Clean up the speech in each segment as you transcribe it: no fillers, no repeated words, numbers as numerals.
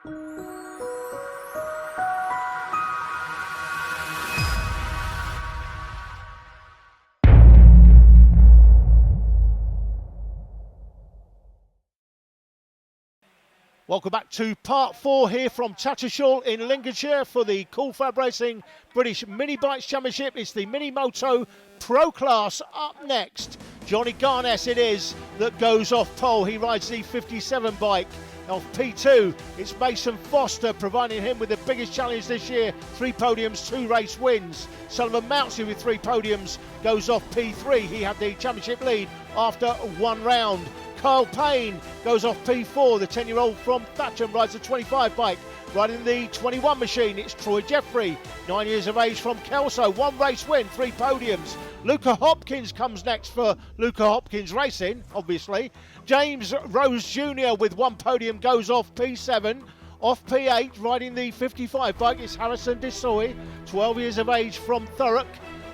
Welcome back to part 4 here from Tattershall in Lincolnshire for the FAB Racing British Mini Bikes Championship. It's the Minimoto Pro Class. Up next, Johnny Garness it is that goes off pole. He rides the 57 bike. Off P2, it's Mason Foster providing him with the biggest challenge this year. 3 podiums, 2 race wins. Sullivan Mountsie with 3 podiums goes off P3. He had the championship lead after 1 round. Kyle Payne goes off P4. The 10-year-old from Thatcham rides the 25 bike. Riding the 21 machine, it's Troy Jeffrey, 9 years of age from Kelso. 1 race win, 3 podiums. Luca Hopkins comes next for Luca Hopkins Racing, obviously. James Rose Jr. with 1 podium goes off P7. Off P8, riding the 55 bike, it's Harrison Desoy, 12 years of age from Thurrock.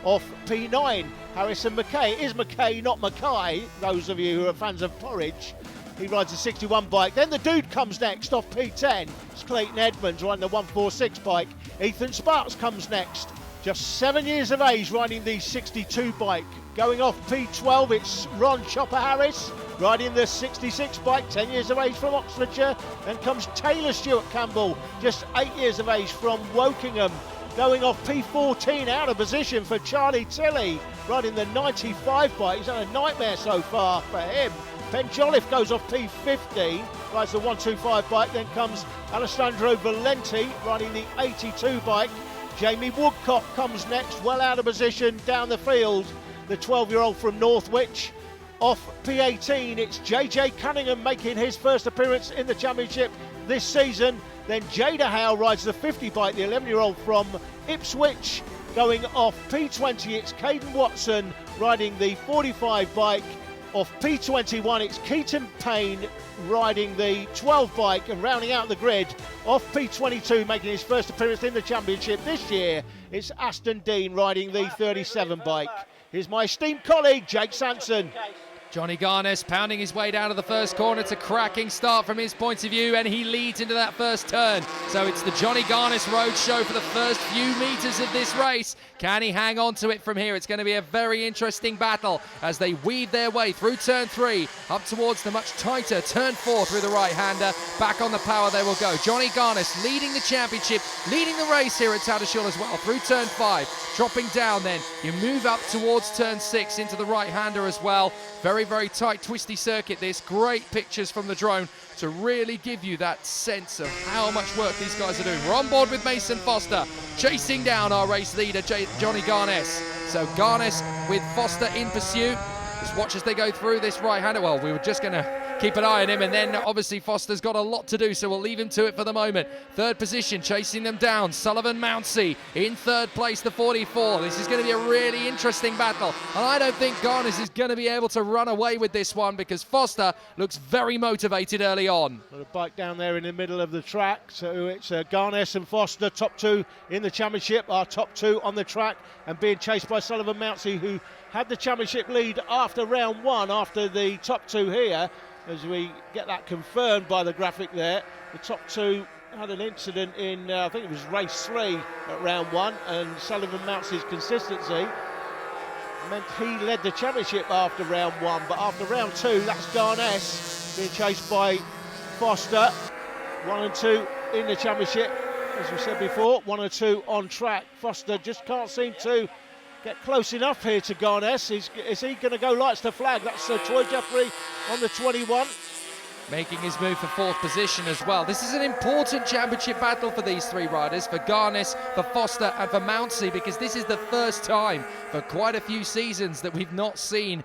Off P9, Harrison McKay. It is McKay, not Mackay, those of you who are fans of porridge. He rides a 61 bike. Then the dude comes next off P10. It's Clayton Edmonds riding the 146 bike. Ethan Sparks comes next. Just 7 years of age riding the 62 bike. Going off P12, it's Ron Chopper Harris riding the 66 bike, 10 years of age from Oxfordshire. Then comes Taylor Stewart Campbell, just 8 years of age from Wokingham. Going off P14, out of position for Charlie Tilley, riding the 95 bike. He's had a nightmare so far for him. Ben Jolliffe goes off P15, rides the 125 bike. Then comes Alessandro Valenti, riding the 82 bike. Jamie Woodcock comes next, well out of position down the field. The 12-year-old from Northwich. Off P18, it's JJ Cunningham making his first appearance in the championship this season. Then Jada Howe rides the 50 bike, the 11-year-old from Ipswich. Going off P20, it's Caden Watson riding the 45 bike. Off P21, it's Keaton Payne riding the 12 bike and rounding out the grid. Off P22, making his first appearance in the championship this year, it's Aston Dean riding the 37 bike. Here's my esteemed colleague, Jake Sampson. Johnny Garness pounding his way down to the first corner. It's a cracking start from his point of view, and he leads into that first turn. So it's the Johnny Garness road show for the first few meters of this race. Can he hang on to it from here? It's going to be a very interesting battle as they weave their way through turn 3 up towards the much tighter turn 4 through the right-hander. Back on the power they will go. Johnny Garness leading the championship, leading the race here at Tattershall as well through turn 5. Dropping down then, you move up towards turn 6 into the right-hander as well. Very tight, twisty circuit this. Great pictures from the drone to really give you that sense of how much work these guys are doing. We're on board with Mason Foster, chasing down our race leader, Johnny Garness. So Garness with Foster in pursuit. Just watch as they go through this right-hander. Well, we were just going to keep an eye on him, and then obviously Foster's got a lot to do, so we'll leave him to it for the moment. Third position, chasing them down, Sullivan Mountsie in third place, the 44. This is going to be a really interesting battle, and I don't think Garness is going to be able to run away with this one because Foster looks very motivated early on. Got a bike down there in the middle of the track, so it's Garness and Foster, top 2 in the championship, our top 2 on the track, and being chased by Sullivan Mountsie, who had the championship lead after round 1, after the top 2 here. As we get that confirmed by the graphic there, the top 2 had an incident in, I think it was race 3 at round 1, and Sullivan Mountsie's consistency meant he led the championship after round 1, but after round 2, that's Garness being chased by Foster. 1 and 2 in the championship, as we said before, 1 and 2 on track. Foster just can't seem to get close enough here to Garness. Is he going to go lights to flag? That's Troy Jeffrey on the 21. Making his move for 4th position as well. This is an important championship battle for these 3 riders, for Garness, for Foster and for Mountsie, because this is the first time for quite a few seasons that we've not seen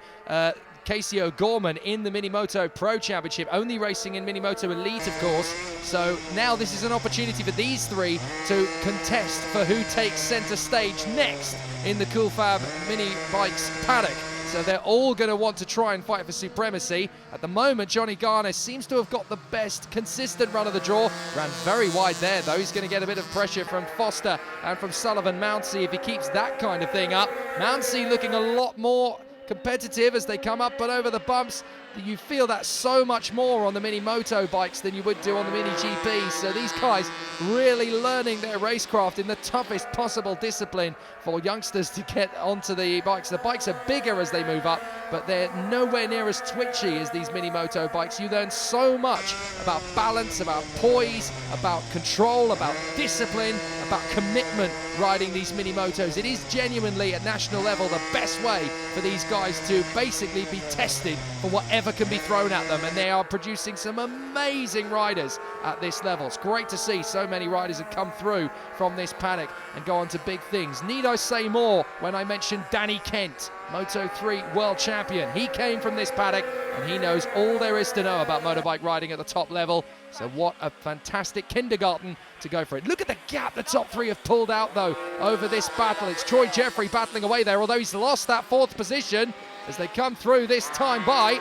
Casey O'Gorman in the Minimoto Pro Championship, only racing in Minimoto Elite, of course. So now this is an opportunity for these 3 to contest for who takes centre stage next in the FAB Mini Bikes paddock. So they're all going to want to try and fight for supremacy. At the moment, Johnny Garness seems to have got the best consistent run of the draw. Ran very wide there, though. He's going to get a bit of pressure from Foster and from Sullivan Mountsie if he keeps that kind of thing up. Mountsie looking a lot more competitive as they come up and over the bumps. you feel that so much more on the Minimoto bikes than you would do on the Mini GP. So these guys really learning their racecraft in the toughest possible discipline for youngsters to get onto the bikes. The bikes are bigger as they move up, but they're nowhere near as twitchy as these Minimoto bikes. You learn so much about balance, about poise, about control, about discipline, about commitment riding these Minimotos. It is genuinely at national level the best way for these guys to basically be tested for whatever can be thrown at them, and they are producing some amazing riders at this level. It's great to see so many riders have come through from this paddock and go on to big things. Need I say more when I mention Danny Kent, Moto3 world champion? He came from this paddock and he knows all there is to know about motorbike riding at the top level. So what a fantastic kindergarten to go for it. Look at the gap the top three have pulled out though over this battle. It's Troy Jeffrey battling away there, although he's lost that fourth position as they come through this time by.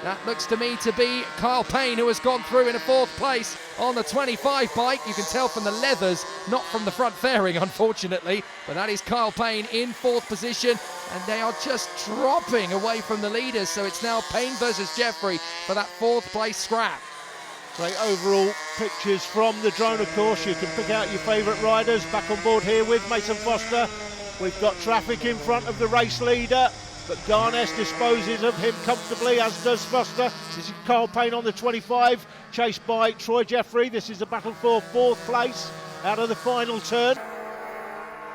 That looks to me to be Kyle Payne, who has gone through in a fourth place on the 25 bike. You can tell from the leathers, not from the front fairing, unfortunately. But that is Kyle Payne in fourth position, and they are just dropping away from the leaders. So it's now Payne versus Jeffrey for that fourth place scrap. Great overall pictures from the drone, of course. You can pick out your favourite riders. Back on board here with Mason Foster. We've got traffic in front of the race leader, but Garnes disposes of him comfortably, as does Foster. This is Kyle Payne on the 25, chased by Troy Jeffrey. This is a battle for fourth place out of the final turn.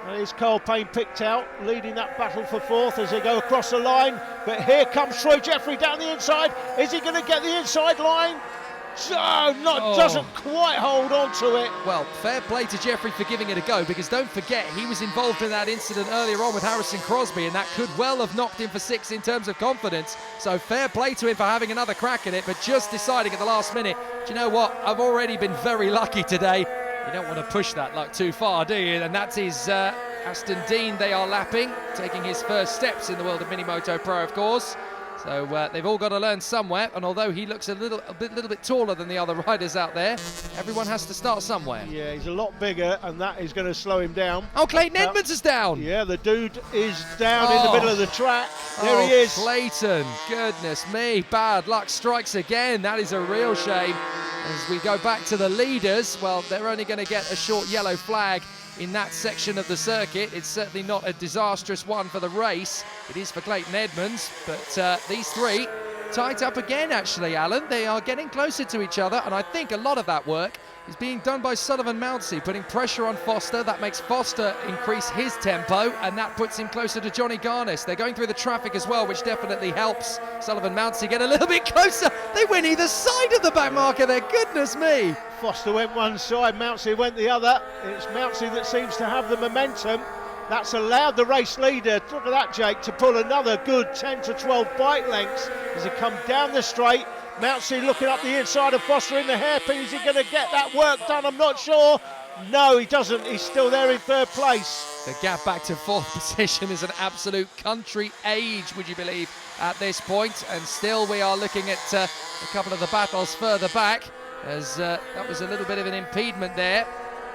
There's Kyle Payne picked out, leading that battle for fourth as they go across the line. But here comes Troy Jeffrey down the inside. Is he going to get the inside line? Doesn't quite hold on to it. Well, fair play to Jeffrey for giving it a go, because don't forget, he was involved in that incident earlier on with Harrison Crosby, and that could well have knocked him for six in terms of confidence. So fair play to him for having another crack at it, but just deciding at the last minute, do you know what? I've already been very lucky today. You don't want to push that luck too far, do you? And that is Aston Dean they are lapping, taking his first steps in the world of Minimoto Pro, of course. So they've all got to learn somewhere, and although he looks a little bit taller than the other riders out there, everyone has to start somewhere. Yeah, he's a lot bigger, and that is going to slow him down. Oh, Clayton Edmonds is down. Yeah, the dude is down in the middle of the track. There he is. Clayton, goodness me, bad luck strikes again. That is a real shame. As we go back to the leaders, well, they're only going to get a short yellow flag in that section of the circuit. It's certainly not a disastrous one for the race. It is for Clayton Edmonds, but these three tied up again, actually, Alan. They are getting closer to each other, and I think a lot of that work is being done by Sullivan Mountsie, putting pressure on Foster. That makes Foster increase his tempo, and that puts him closer to Johnny Garnes. They're going through the traffic as well, which definitely helps Sullivan Mountsie get a little bit closer. They went either side of the back marker there, goodness me. Foster went one side, Mountsie went the other. It's Mountsie that seems to have the momentum. That's allowed the race leader, look at that, Jake, to pull another good 10 to 12 bike lengths as he comes down the straight. Mountsie looking up the inside of Foster in the hairpin. Is he going to get that work done? I'm not sure. No, he doesn't. He's still there in third place. The gap back to fourth position is an absolute country age, would you believe, at this point. And still we are looking at a couple of the battles further back, as that was a little bit of an impediment there.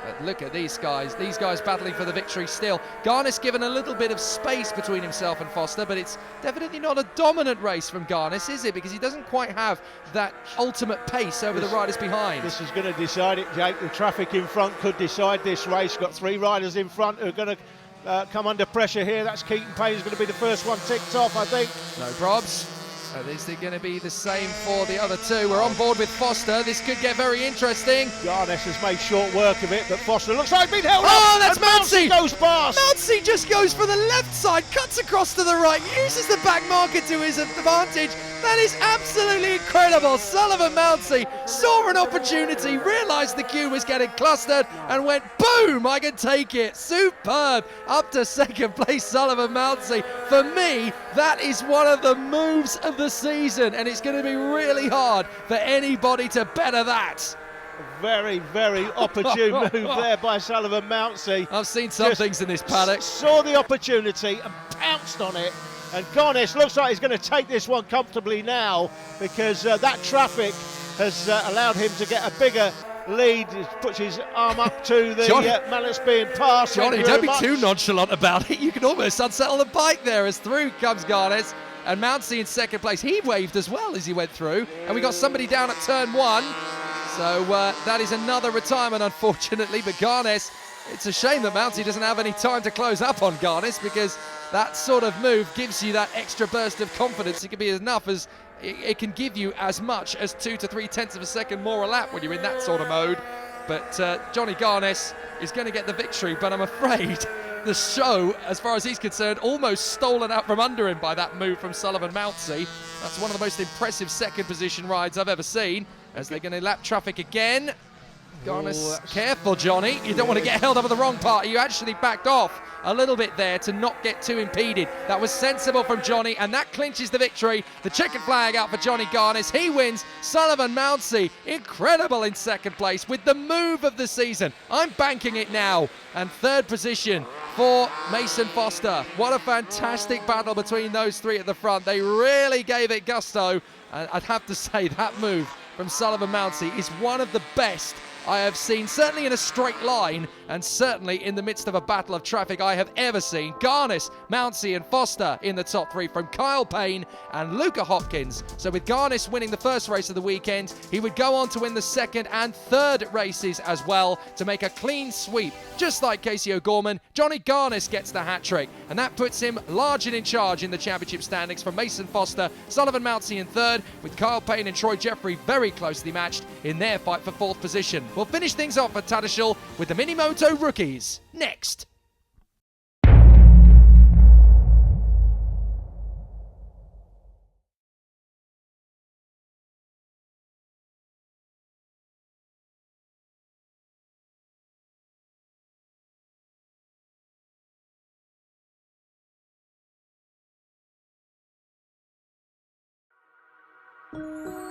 But look at these guys battling for the victory still. Garnes given a little bit of space between himself and Foster, but it's definitely not a dominant race from Garnes, is it? Because he doesn't quite have that ultimate pace over the riders behind. This is going to decide it, Jake. The traffic in front could decide this race. Got three riders in front who are going to come under pressure here. That's Keaton Payne, who's going to be the first one ticked off, I think. No probs. Is it going to be the same for the other two? We're on board with Foster. This could get very interesting. Garnes has made short work of it, but Foster looks like he's been held up. Oh, that's Mountsie! Goes past. Mountsie just goes for the left side, cuts across to the right, uses the back marker to his advantage. That is absolutely incredible. Sullivan Mountsie saw an opportunity, realised the queue was getting clustered, and went boom, I can take it. Superb. Up to second place, Sullivan Mountsie. For me, that is one of the moves of the season, and it's going to be really hard for anybody to better that. Very, very opportune move there by Sullivan Mountsie. I've seen some things in this paddock. Saw the opportunity and pounced on it. And Garnes looks like he's going to take this one comfortably now, because that traffic has allowed him to get a bigger lead. He puts his arm up to the man that's being passed. Johnny, don't be too nonchalant about it. You can almost unsettle the bike there as through comes Garnes. And Mounsey in second place, he waved as well as he went through. And we got somebody down at turn 1. So that is another retirement, unfortunately. But Garnes, it's a shame that Mounsey doesn't have any time to close up on Garnes, because that sort of move gives you that extra burst of confidence. It can be enough as it can give you as much as 2 to 3 tenths of a second more a lap when you're in that sort of mode. But Johnny Garnes is going to get the victory, but I'm afraid the show, as far as he's concerned, almost stolen out from under him by that move from Sullivan Mounsey. That's one of the most impressive second position rides I've ever seen, as they're going to lap traffic again. Garnes, careful Johnny, you don't want to get held up at the wrong part. You actually backed off a little bit there to not get too impeded. That was sensible from Johnny, and that clinches the victory. The checkered flag out for Johnny Garnes. He wins. Sullivan Mounsey, incredible in second place with the move of the season. I'm banking it now. And third position for Mason Foster. What a fantastic battle between those three at the front. They really gave it gusto. And I'd have to say that move from Sullivan Mounsey is one of the best I have seen, certainly in a straight line, and certainly in the midst of a battle of traffic I have ever seen. Garnes, Mounsey and Foster in the top 3 from Kyle Payne and Luca Hopkins. So with Garnes winning the first race of the weekend, he would go on to win the second and third races as well to make a clean sweep. Just like Casey O'Gorman, Johnny Garnes gets the hat-trick, and that puts him large and in charge in the championship standings from Mason Foster, Sullivan Mounsey in third, with Kyle Payne and Troy Jeffrey very closely matched in their fight for fourth position. We'll finish things off at Tattershall with the Minimoto rookies next. Thank you.